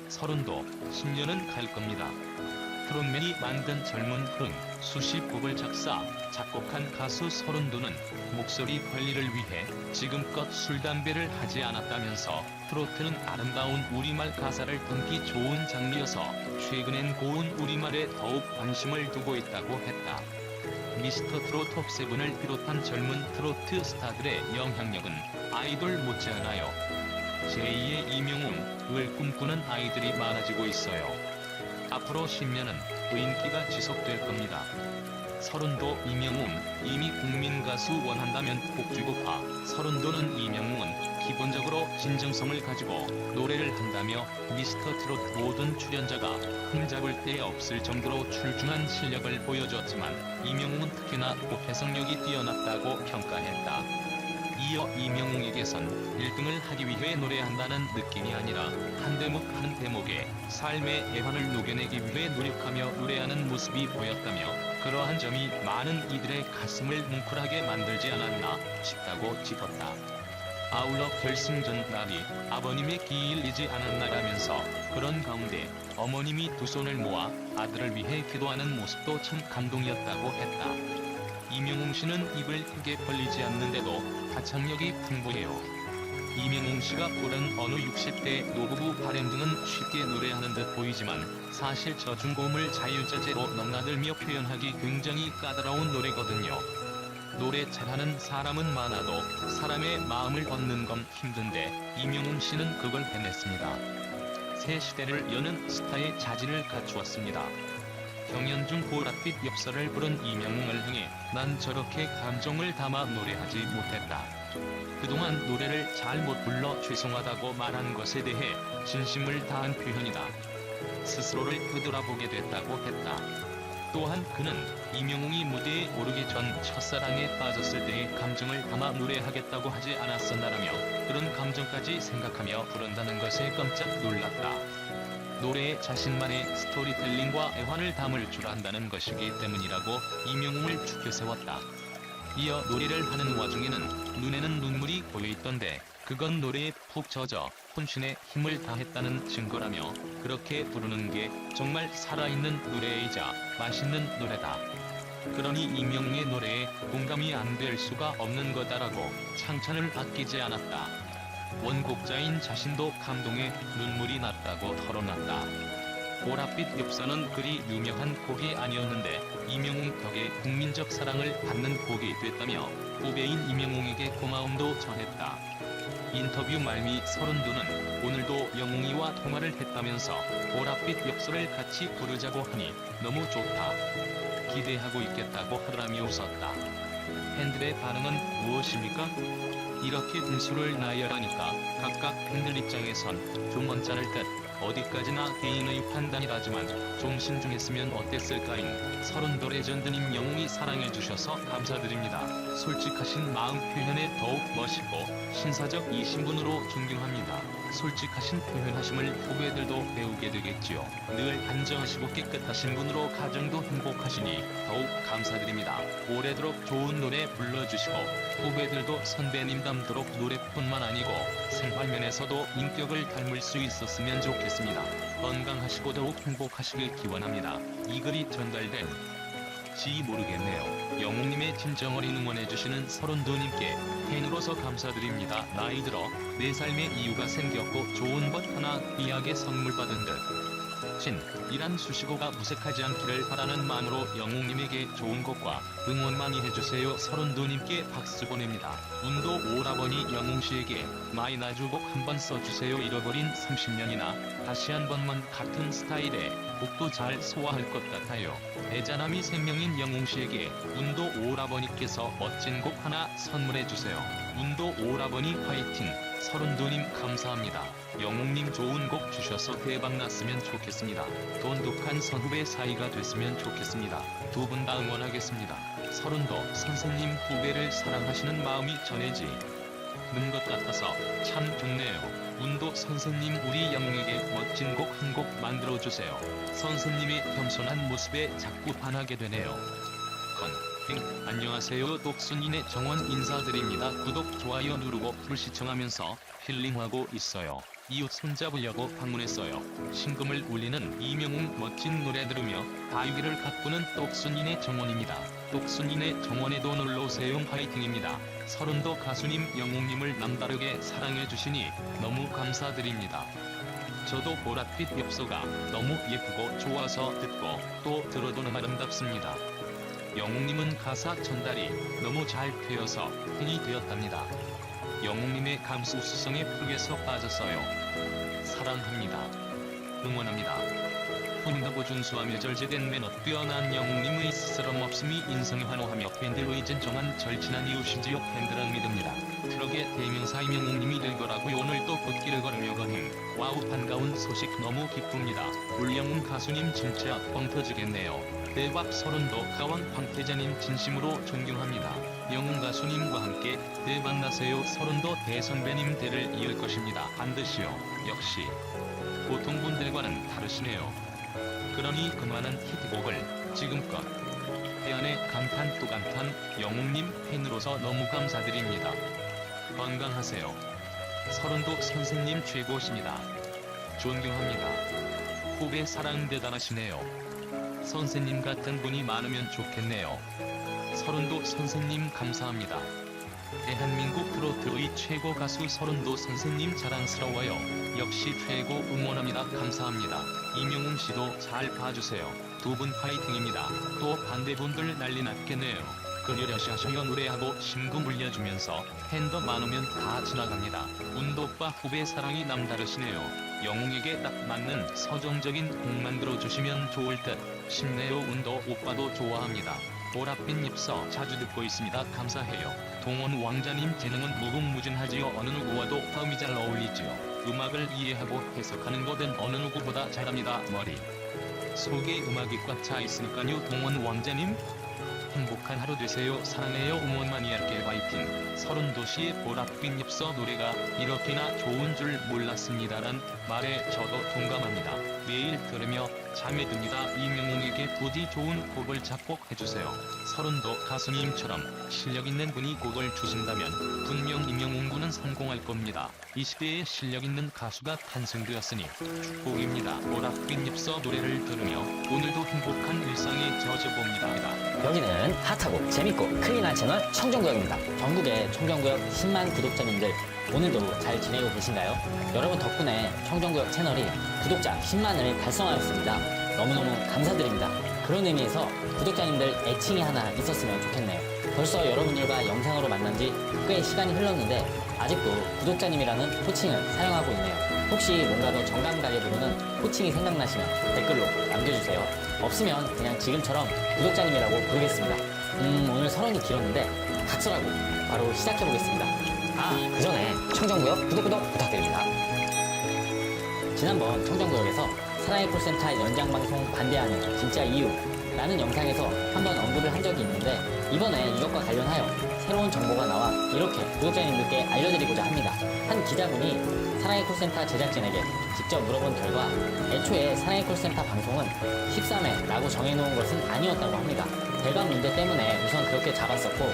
서른도 10년은 갈 겁니다. 트롯맨이 만든 젊은 흥, 수십 곡을 작사, 작곡한 가수 서른도는 목소리 관리를 위해 지금껏 술, 담배를 하지 않았다면서 트로트는 아름다운 우리말 가사를 담기 좋은 장르여서 최근엔 고운 우리말에 더욱 관심을 두고 있다고 했다. 미스터 트롯 톱7을 비롯한 젊은 트로트 스타들의 영향력은 아이돌 못지않아요. 제2의 이명웅을 꿈꾸는 아이들이 많아지고 있어요. 앞으로 10년은 그 인기가 지속될 겁니다. 서른도 이명웅 이미 국민 가수 원한다면 복주고파 서른도는 이명웅은 기본적으로 진정성을 가지고 노래를 한다며 미스터 트롯 모든 출연자가 흠잡을 데 없을 정도로 출중한 실력을 보여줬지만 이명웅은 특히나 해석력이 뛰어났다고 평가했다. 이어 이명웅에게선 1등을 하기 위해 노래한다는 느낌이 아니라 한 대목 한 대목에 삶의 애환을 녹여내기 위해 노력하며 노래하는 모습이 보였다며 그러한 점이 많은 이들의 가슴을 뭉클하게 만들지 않았나 싶다고 짚었다. 아울러 결승전 날이 아버님의 기일이지 않았나라면서 그런 가운데 어머님이 두 손을 모아 아들을 위해 기도하는 모습도 참 감동이었다고 했다. 이명웅 씨는 입을 크게 벌리지 않는데도 가창력이 풍부해요. 이명웅 씨가 부른 어느 60대 노부부 바램 등은 쉽게 노래하는 듯 보이지만 사실 저중고음을 자유자재로 넘나들며 표현하기 굉장히 까다로운 노래거든요. 노래 잘하는 사람은 많아도 사람의 마음을 얻는 건 힘든데 이명웅 씨는 그걸 해냈습니다. 새 시대를 여는 스타의 자질을 갖추었습니다. 경연중 보랏빛 엽서를 부른 이명웅을 향해 난 저렇게 감정을 담아 노래하지 못했다. 그동안 노래를 잘 못 불러 죄송하다고 말한 것에 대해 진심을 다한 표현이다. 스스로를 되돌아보게 됐다고 했다. 또한 그는 이명웅이 무대에 오르기 전 첫사랑에 빠졌을 때의 감정을 담아 노래하겠다고 하지 않았었나라며 그런 감정까지 생각하며 부른다는 것에 깜짝 놀랐다. 노래에 자신만의 스토리텔링과 애환을 담을 줄 안다는 것이기 때문이라고 이명웅을 추켜 세웠다. 이어 노래를 하는 와중에는 눈에는 눈물이 고여있던데 그건 노래에 푹 젖어 혼신의 힘을 다했다는 증거라며 그렇게 부르는 게 정말 살아있는 노래이자 맛있는 노래다. 그러니 이명웅의 노래에 공감이 안 될 수가 없는 거다라고 칭찬을 아끼지 않았다. 원곡자인 자신도 감동에 눈물이 났다고 털어놨다. 보랏빛 엽서는 그리 유명한 곡이 아니었는데 이명웅 덕에 국민적 사랑을 받는 곡이 됐다며 후배인 이명웅에게 고마움도 전했다. 인터뷰 말미 서른도는 오늘도 영웅이와 통화를 했다면서 보랏빛 엽서를 같이 부르자고 하니 너무 좋다. 기대하고 있겠다고 하더라며 웃었다. 팬들의 반응은 무엇입니까? 이렇게 분수를 나열하니까 각각 팬들 입장에선 좀 언짢을 듯 어디까지나 개인의 판단이라지만 좀 신중했으면 어땠을까잉. 서른도 레전드님 영웅이 사랑해주셔서 감사드립니다. 솔직하신 마음 표현에 더욱 멋있고 신사적이신 분으로 존경합니다. 솔직하신 표현하심을 후배들도 배우게 되겠지요. 늘 안정하시고 깨끗하신 분으로 가정도 행복하시니 더욱 감사드립니다. 오래도록 좋은 노래 불러주시고 후배들도 선배님 닮도록 노래뿐만 아니고 생활면에서도 인격을 닮을 수 있었으면 좋겠습니다. 건강하시고 더욱 행복하시길 기원합니다. 이 글이 전달된지 모르겠네요. 영웅님의 진정어린 응원해주시는 서른도님께 팬으로서 감사드립니다. 나이 들어 내 삶의 이유가 생겼고 좋은 것 하나 귀하게 선물 받은 듯. 이란 수식어가 무색하지 않기를 바라는 마음으로 영웅님에게 좋은 것과 응원 많이 해주세요. 서른도님께 박수 보냅니다. 운도 오라버니 영웅씨에게 마이나주곡 한번 써주세요. 잃어버린 30년이나 다시 한 번만 같은 스타일의 곡도 잘 소화할 것 같아요. 애자남이 생명인 영웅씨에게 운도 오라버니께서 멋진 곡 하나 선물해주세요. 운도 오라버니 화이팅. 서른도님 감사합니다. 영웅님 좋은 곡 주셔서 대박났으면 좋겠습니다. 돈독한 선후배 사이가 됐으면 좋겠습니다. 두 분 다 응원하겠습니다. 서른도 선생님 후배를 사랑하시는 마음이 전해지는 것 같아서 참 좋네요. 운도 선생님 우리 영웅에게 멋진 곡 한 곡 만들어주세요. 선생님의 겸손한 모습에 자꾸 반하게 되네요. 안녕하세요. 독순인의 정원 인사드립니다. 구독, 좋아요 누르고 풀 시청하면서 힐링하고 있어요. 이웃 손잡으려고 방문했어요. 신금을 울리는 이명웅 멋진 노래 들으며 바위를 가꾸는 똑순이네 정원입니다. 똑순이네 정원에도 놀러오세요. 화이팅입니다. 서른도 가수님 영웅님을 남다르게 사랑해주시니 너무 감사드립니다. 저도 보랏빛 엽서가 너무 예쁘고 좋아서 듣고 또 들어도 너무 아름답습니다. 영웅님은 가사 전달이 너무 잘 되어서 팬이 되었답니다. 영웅님의 감수성에 푹에서 빠졌어요. 사랑합니다. 응원합니다. 훈훈하고 준수하며 절제된 매너 뛰어난 영웅님의 스스럼 없음이 인성이 환호하며 팬들의 진정한 절친한 이웃인지요. 팬들은 믿습니다. 트럭의 대명사 이명웅님이 될 거라고요. 오늘 또 꽃길을 걸으며 가는 와우 반가운 소식 너무 기쁩니다. 울영웅 가수님 진짜 뻥 터지겠네요. 대박. 서른도 가왕 황태자님 진심으로 존경합니다. 영웅 가수님과 함께 대박 나세요. 서른도 대선배님 대를 이을 것입니다. 반드시요. 역시 보통 분들과는 다르시네요. 그러니 그만한 히트곡을 지금껏 해안의 감탄 또 감탄. 영웅님 팬으로서 너무 감사드립니다. 건강하세요. 서른도 선생님 최고십니다. 존경합니다. 후배 사랑 대단하시네요. 선생님 같은 분이 많으면 좋겠네요. 서른도 선생님 감사합니다. 대한민국 트로트의 최고 가수 서른도 선생님 자랑스러워요. 역시 최고 응원합니다. 감사합니다. 이명웅 씨도 잘 봐주세요. 두 분 파이팅입니다. 또 반대분들 난리 났겠네요. 그녀려시 하셔요. 노래하고 심금 울려주면서 팬더 많으면 다 지나갑니다. 운도빠 후배 사랑이 남다르시네요. 영웅에게 딱 맞는 서정적인 곡 만들어주시면 좋을 듯 싶네요. 운도 오빠도 좋아합니다. 보랏빛 엽서 자주 듣고 있습니다. 감사해요. 동원 왕자님 재능은 무궁무진하지요. 어느 누구와도 화음이 잘 어울리지요. 음악을 이해하고 해석하는 거든 어느 누구보다 잘합니다. 머리 속에 음악이 꽉 차 있으니까요. 동원 왕자님 행복한 하루 되세요. 사랑해요. 응원많이 할게. 화이팅. 서른도시의 보랏빛 엽서 노래가 이렇게나 좋은 줄 몰랐습니다란 말에 저도 동감합니다. 매일 들으며 잠에 듭니다. 이명웅에게 부디 좋은 곡을 작곡해주세요. 서른도 가수님처럼 실력있는 분이 곡을 주신다면 분명 이명웅 군은 성공할 겁니다. 이 시대에 실력있는 가수가 탄생되었으니 축복입니다. 보랏빛 엽서 노래를 들으며 오늘도 행복한 일상에 젖어봅니다. 여기는 핫하고 재밌고 클린한 채널 청정구역입니다. 전국의 청정구역 10만 구독자님들 오늘도 잘 지내고 계신가요? 여러분 덕분에 청정구역 채널이 구독자 10만을 달성하였습니다. 너무너무 감사드립니다. 그런 의미에서 구독자님들 애칭이 하나 있었으면 좋겠네요. 벌써 여러분들과 영상으로 만난 지 꽤 시간이 흘렀는데 아직도 구독자님이라는 호칭을 사용하고 있네요. 혹시 뭔가 더 정감 가게 부르는 호칭이 생각나시면 댓글로 남겨주세요. 없으면 그냥 지금처럼 구독자님이라고 부르겠습니다. 오늘 서론이 길었는데 각설하고 바로 시작해보겠습니다. 그 전에 청정구역 구독 부탁드립니다. 지난번 청정구역에서 사랑의 콜센터 연장방송 반대하는 진짜 이유라는 영상에서 한번 언급을 한 적이 있는데 이번에 이것과 관련하여 새로운 정보가 나와 이렇게 구독자님들께 알려드리고자 합니다. 한 기자분이 사랑의 콜센터 제작진에게 직접 물어본 결과 애초에 사랑의 콜센터 방송은 13회라고 정해놓은 것은 아니었다고 합니다. 배관 문제 때문에 우선 그렇게 잡았었고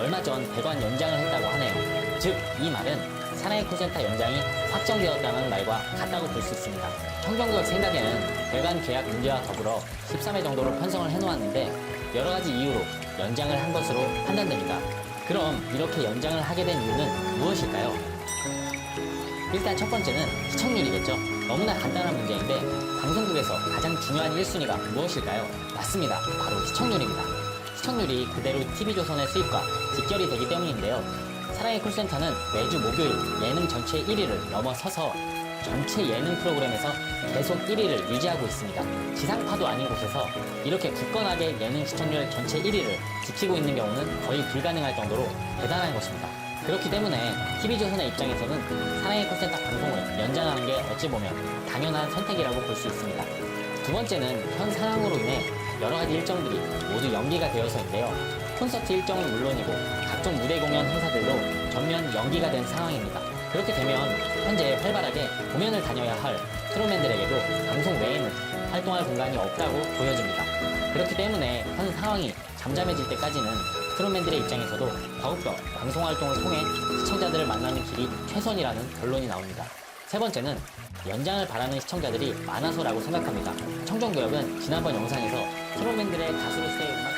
얼마 전 배관 연장을 했다고 하네요. 즉 이 말은 사랑의 콜센터 연장이 확정되었다는 말과 같다고 볼 수 있습니다. 청정구역 생각에는 배관 계약 문제와 더불어 13회 정도로 편성을 해놓았는데 여러가지 이유로 연장을 한 것으로 판단됩니다. 그럼 이렇게 연장을 하게 된 이유는 무엇일까요? 일단 첫 번째는 시청률이겠죠. 너무나 간단한 문제인데 방송국에서 가장 중요한 1순위가 무엇일까요? 맞습니다. 바로 시청률입니다. 시청률이 그대로 TV조선의 수입과 직결이 되기 때문인데요. 사랑의 콜센터는 매주 목요일 예능 전체 1위를 넘어서서 전체 예능 프로그램에서 계속 1위를 유지하고 있습니다. 지상파도 아닌 곳에서 이렇게 굳건하게 예능 시청률 전체 1위를 지키고 있는 경우는 거의 불가능할 정도로 대단한 것입니다. 그렇기 때문에 TV조선의 입장에서는 사랑의 콜센터 방송을 연장하는 게 어찌 보면 당연한 선택이라고 볼 수 있습니다. 두 번째는 현 상황으로 인해 여러 가지 일정들이 모두 연기가 되어서인데요. 콘서트 일정은 물론이고 각종 무대 공연 행사들도 전면 연기가 된 상황입니다. 그렇게 되면 현재 활발하게 공연을 다녀야 할 트롯맨들에게도 방송 외에는 활동할 공간이 없다고 보여집니다. 그렇기 때문에 현 상황이 잠잠해질 때까지는 트롯맨들의 입장에서도 더욱더 방송활동을 통해 시청자들을 만나는 길이 최선이라는 결론이 나옵니다. 세 번째는 연장을 바라는 시청자들이 많아서라고 생각합니다. 청정구역은 지난번 영상에서 트롯맨들의 가수로서의 음악